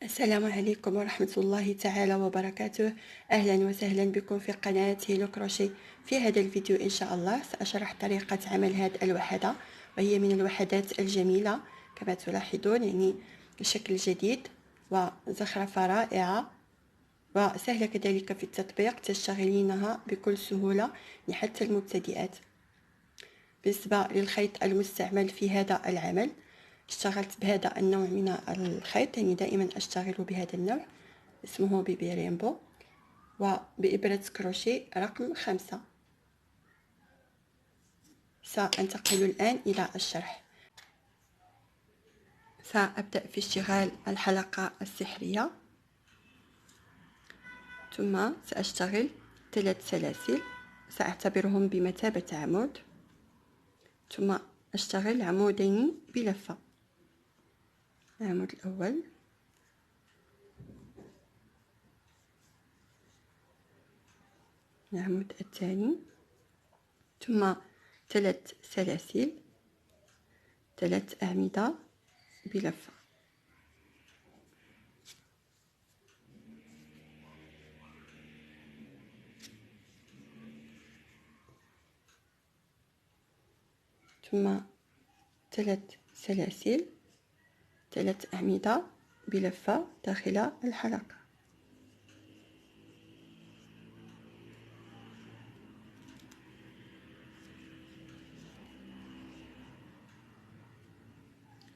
السلام عليكم ورحمة الله تعالى وبركاته. أهلا وسهلا بكم في قناة هيلو كروشي. في هذا الفيديو إن شاء الله سأشرح طريقة عمل هذه الوحدة، وهي من الوحدات الجميلة كما تلاحظون، يعني شكل جديد وزخرفة رائعة وسهلة كذلك في التطبيق، تشتغلينها بكل سهولة حتى المبتدئات. بالنسبة للخيط المستعمل في هذا العمل، اشتغلت بهذا النوع من الخيط، يعني دائما أشتغل بهذا النوع، اسمه بيبي ريمبو، وبإبرة كروشيه رقم 5. سأنتقل الآن إلى الشرح. سأبدأ في اشتغال الحلقة السحرية، ثم سأشتغل 3 سلاسل سأعتبرهم بمثابة عمود، ثم أشتغل عمودين بلفة. العمود الأول، العمود الثاني، ثم 3 سلاسل، 3 أعمدة بلفة. ثم 3 سلاسل، 3 أعمدة بلفة داخل الحلقة.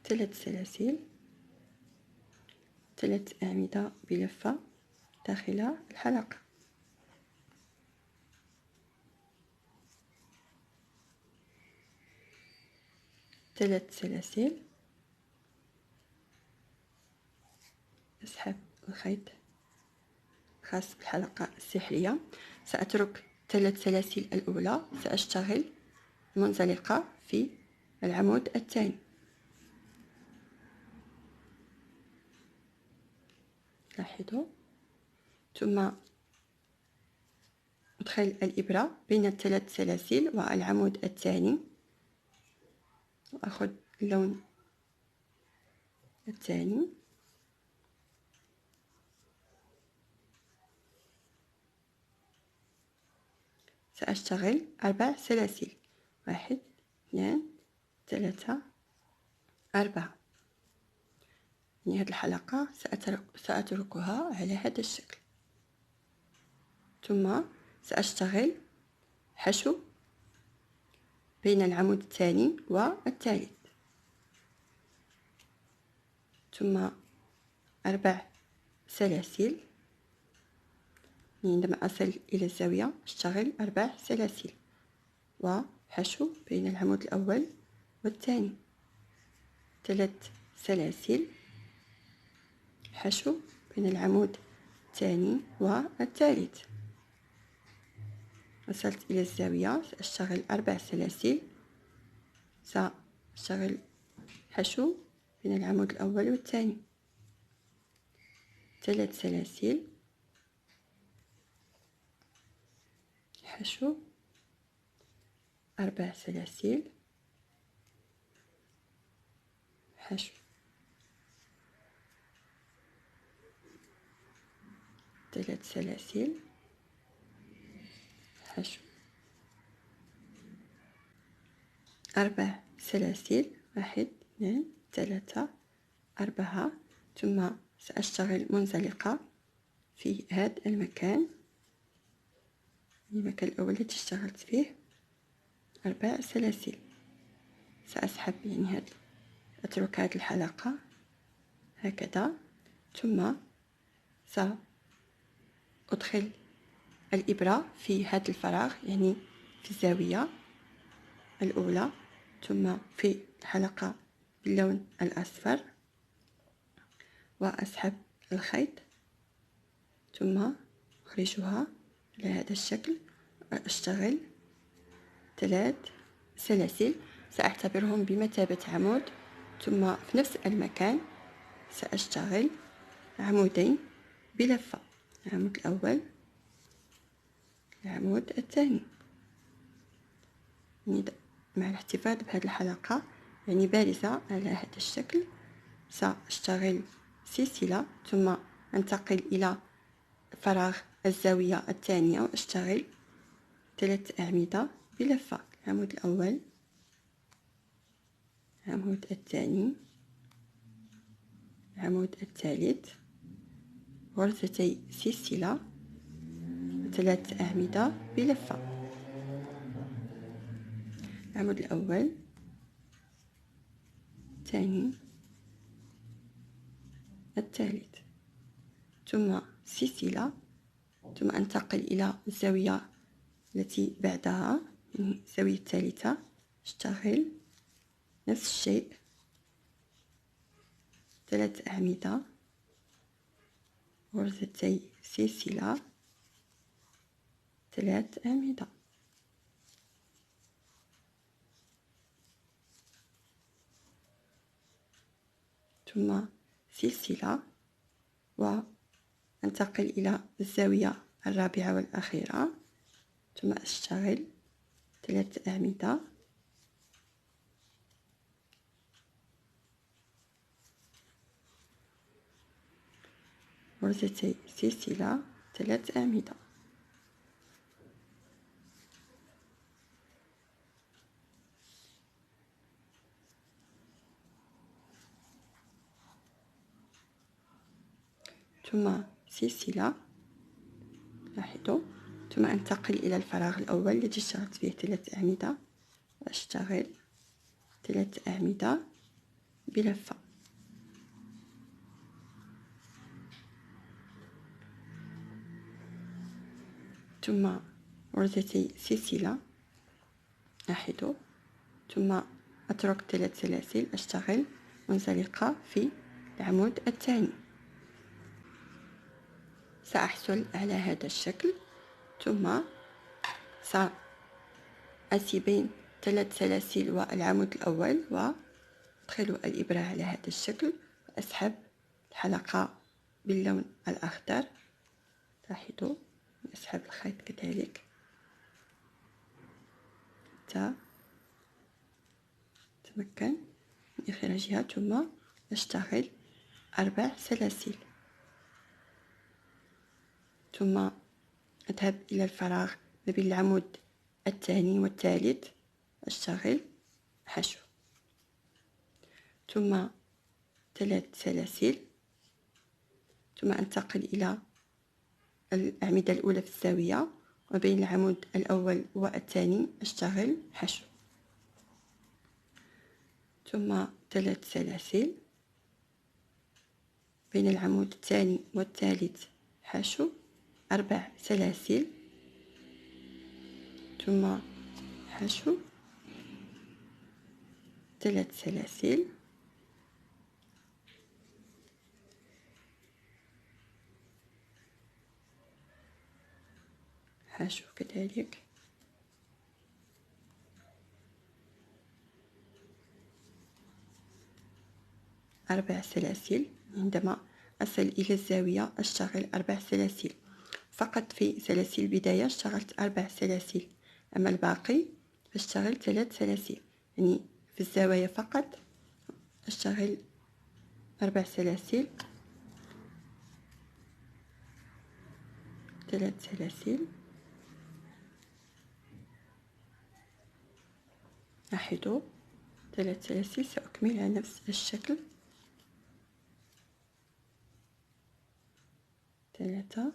ثلاث سلاسل، 3 أعمدة بلفة داخل الحلقة. ثلاث سلاسل، أسحب الخيط خاص بالحلقة السحرية. سأترك 3 سلاسل الأولى، سأشتغل منزلقة في العمود الثاني. لاحظوا، ثم أدخل الإبرة بين الثلاث سلاسل والعمود الثاني، وأخذ اللون الثاني، سأشتغل 4 سلاسل، 1 2 3 4. يعني هذه الحلقة سأتركها على هذا الشكل. ثم سأشتغل حشو بين العمود الثاني والثالث، ثم 4 سلاسل. عندما أصل إلى الزاوية أشتغل 4 سلاسل وحشو بين العمود الأول والثاني، 3 سلاسل، حشو بين العمود الثاني والثالث. وصلت إلى الزاوية سأشتغل 4 سلاسل، سأشتغل حشو بين العمود الأول والثاني، 3 سلاسل، حشو، 4 سلاسل، حشو، 3 سلاسل، حشو، 4 سلاسل، 1 2 3 4. ثم سأشتغل منزلقة في هذا المكان، المكان الأول الذي اشتغلت فيه 4 سلاسل. سأسحب يعني أترك هذه الحلقة هكذا، ثم سأدخل الإبرة في هذا الفراغ، يعني في الزاوية الأولى، ثم في الحلقة باللون الأصفر، وأسحب الخيط ثم أخرجها على هذا الشكل. أشتغل 3 سلاسل سأعتبرهم بمثابة عمود، ثم في نفس المكان سأشتغل عمودين بلفة، العمود الأول، العمود الثاني. مع الاحتفاظ بهذه الحلقة يعني بارزة على هذا الشكل، سأشتغل سلسلة، ثم أنتقل إلى فراغ الزاوية الثانية وأشتغل 3 أعمدة بلفة. العمود الأول، العمود الثاني، العمود الثالث، غرزتي سلسلة، 3 أعمدة بلفة. العمود الأول، الثاني، الثالث، ثم سلسلة، ثم أنتقل إلى الزاوية التي بعدها، يعني الزاوية الثالثة، أشتغل نفس الشيء، 3 أعمدة، غرزتي سلسلة، 3 أعمدة. ثم سلسلة، وأنتقل إلى الزاوية الرابعة والأخيرة، ثم أشتغل 3 أعمدة، غرزتي سلسلة، 3 أعمدة. ثم سلسلة، لاحظوا، ثم أنتقل إلى الفراغ الأول الذي اشتغلت فيه 3 أعمدة، وأشتغل 3 أعمدة بلفة. ثم غرزتي سلسلة، لاحظوا، ثم أترك 3 سلاسل، أشتغل منزلقة في العمود الثاني. سأحصل على هذا الشكل، ثم سأتي بين 3 سلاسل والعمود الأول وأدخل الإبرة على هذا الشكل، وأسحب الحلقة باللون الأخضر. لاحظوا، أسحب الخيط كذلك حتى أتمكن من إخراجها، ثم أشتغل 4 سلاسل، ثم أذهب إلى الفراغ ما بين العمود الثاني والثالث، أشتغل حشو، ثم 3 سلاسل، ثم أنتقل إلى الأعمدة الأولى في الزاوية، وبين العمود الأول والثاني أشتغل حشو، ثم 3 سلاسل، بين العمود الثاني والثالث حشو، 4 سلاسل، ثم حشو، 3 سلاسل، حشو كذلك، 4 سلاسل. عندما أصل إلى الزاوية أشتغل 4 سلاسل فقط. في سلاسل البداية اشتغلت 4 سلاسل، أما الباقي فاشتغل 3 سلاسل، يعني في الزوايا فقط أشتغل 4 سلاسل، 3 سلاسل. لاحظوا، 3 سلاسل. سأكمل على نفس الشكل، 3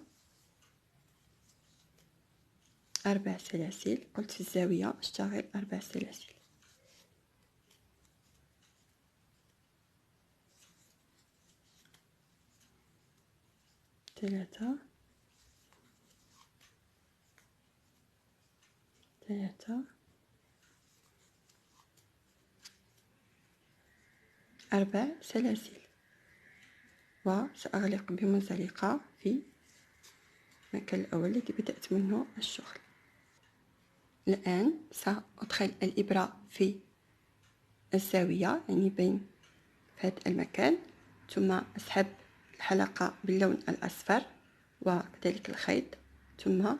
4 سلاسل. قلت في الزاوية أشتغل 4 سلاسل، 3 3 4 سلاسل، وسأغلق بمنزلقة في المكان الأول الذي بدأت منه الشغل. الآن سأدخل الإبرة في الزاوية، يعني بين في هذا المكان، ثم أسحب الحلقة باللون الأصفر وكذلك الخيط، ثم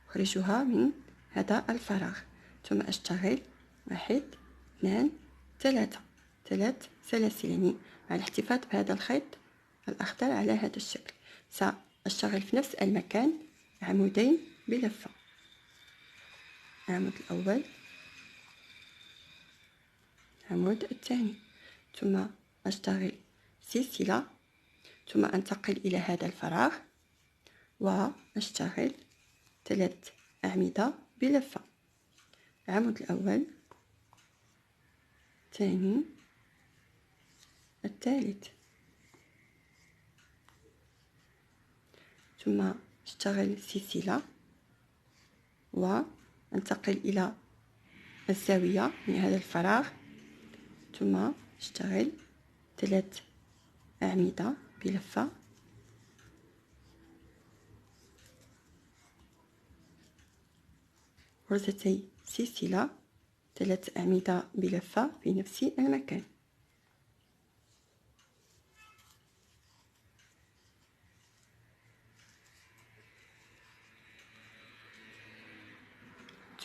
أخرجها من هذا الفراغ، ثم أشتغل 1 2 3 3 سلاسل، يعني مع الاحتفاظ بهذا الخيط الأخضر على هذا الشكل. سأشتغل في نفس المكان عمودين بلفة، العمود الأول، العمود الثاني، ثم أشتغل سلسلة، ثم أنتقل إلى هذا الفراغ وأشتغل 3 أعمدة بلفة، العمود الأول، الثاني، الثالث، ثم أشتغل سلسلة وأنتقل إلى الزاوية من هذا الفراغ، ثم أشتغل 3 أعمدة بلفة، غرزتي سلسلة، 3 أعمدة بلفة في نفس المكان،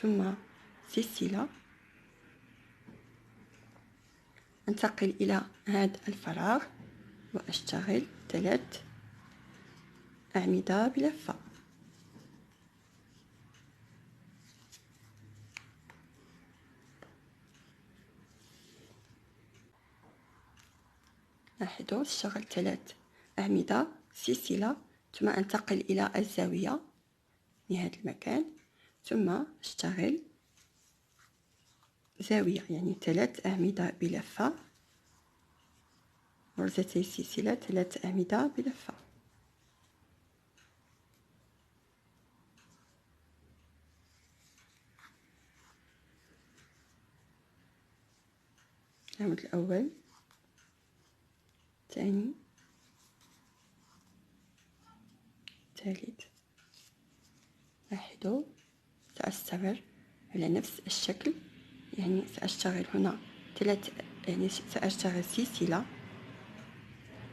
ثم سلسلة، أنتقل إلى هذا الفراغ وأشتغل 3 أعمدة بلفة، لاحظوا اشتغل 3 أعمدة سلسلة، ثم أنتقل إلى الزاوية في هذا المكان، ثم أشتغل زاوية، يعني 3 أعمدة بلفة، غرزتي سلسلة، 3 أعمدة بلفة، العمود الأول، الثاني، الثالث. لاحظوا سأستمر على نفس الشكل، يعني سأشتغل هنا 3، يعني سأشتغل سلسلة،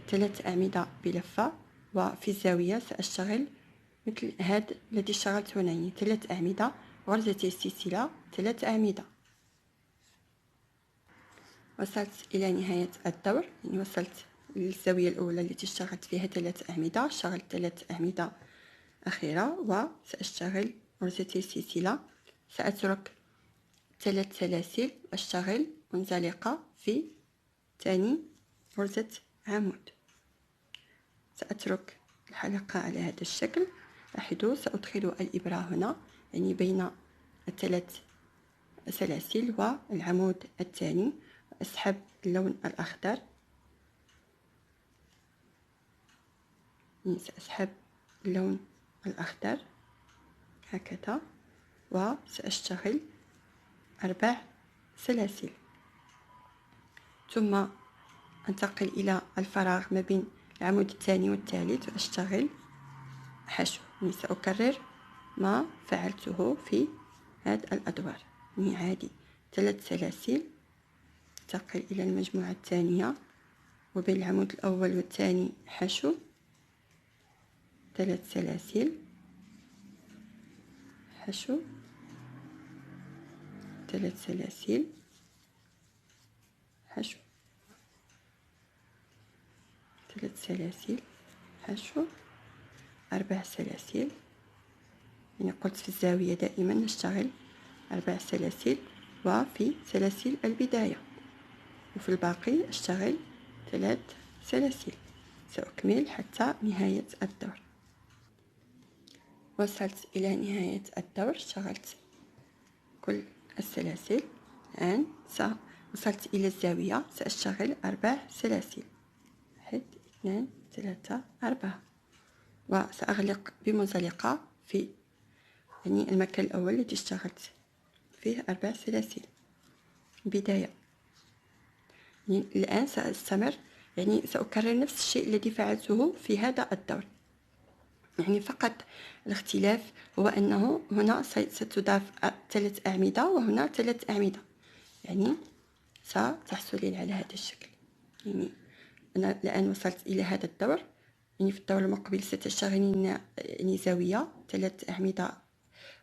3 أعمدة بلفة، وفي الزاوية سأشتغل مثل هذا الذي اشتغلت هنا، يعني 3 أعمدة، غرزتي السلسلة، 3 أعمدة. وصلت إلى نهاية الدور، يعني وصلت للزاوية الأولى التي اشتغلت فيها 3 أعمدة، اشتغلت 3 أعمدة أخيرة وسأشتغل غرزتي السلسلة، سأترك 3 سلاسل وأشتغل منزلقة في ثاني غرزة عمود، سأترك الحلقة على هذا الشكل. لاحظوا سأدخل الإبرة هنا، يعني بين ال3 سلاسل والعمود الثاني، وأسحب اللون الأخضر، يعني سأسحب اللون الأخضر هكذا، وسأشتغل 4 سلاسل، ثم أنتقل إلى الفراغ ما بين العمود الثاني والثالث وأشتغل حشو، يعني سأكرر ما فعلته في هذه الأدوار، يعني عادي 3 سلاسل، أنتقل إلى المجموعة الثانية وبين العمود الأول والثاني حشو، 3 سلاسل، حشو، 3 سلاسل، حشو، 3 سلاسل، حشو، 4 سلاسل، يعني قلت في الزاوية دائما نشتغل 4 سلاسل، وفي سلاسل البداية، وفي الباقي أشتغل 3 سلاسل، سأكمل حتى نهاية الدور. وصلت إلى نهاية الدور، اشتغلت كل السلاسل، الآن وصلت إلى الزاوية، سأشتغل 4 سلاسل، 1 2 3 4، وسأغلق بمنزلقة في يعني المكان الأول الذي اشتغلت فيه 4 سلاسل بداية. يعني الآن سأستمر، يعني سأكرر نفس الشيء الذي فعلته في هذا الدور، يعني فقط الاختلاف هو أنه هنا ستضاف 3 أعمدة وهنا 3 أعمدة، يعني ستحصلين على هذا الشكل. يعني أنا الآن وصلت إلى هذا الدور، يعني في الدور المقبل ستشتغلين يعني زاوية 3 أعمدة،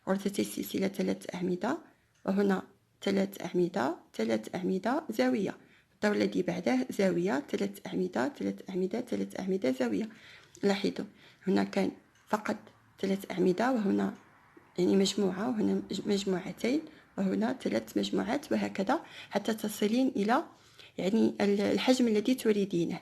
غرزتي السلسلة 3 أعمدة، وهنا 3 أعمدة، 3 أعمدة، زاوية. الدور الذي بعده زاوية، 3 أعمدة 3 أعمدة 3 أعمدة زاوية. لاحظوا هنا كان فقط 3 أعمدة، وهنا يعني مجموعة، وهنا مجموعتين، وهنا 3 مجموعات، وهكذا حتى تصلين إلى يعني الحجم الذي تريدينه.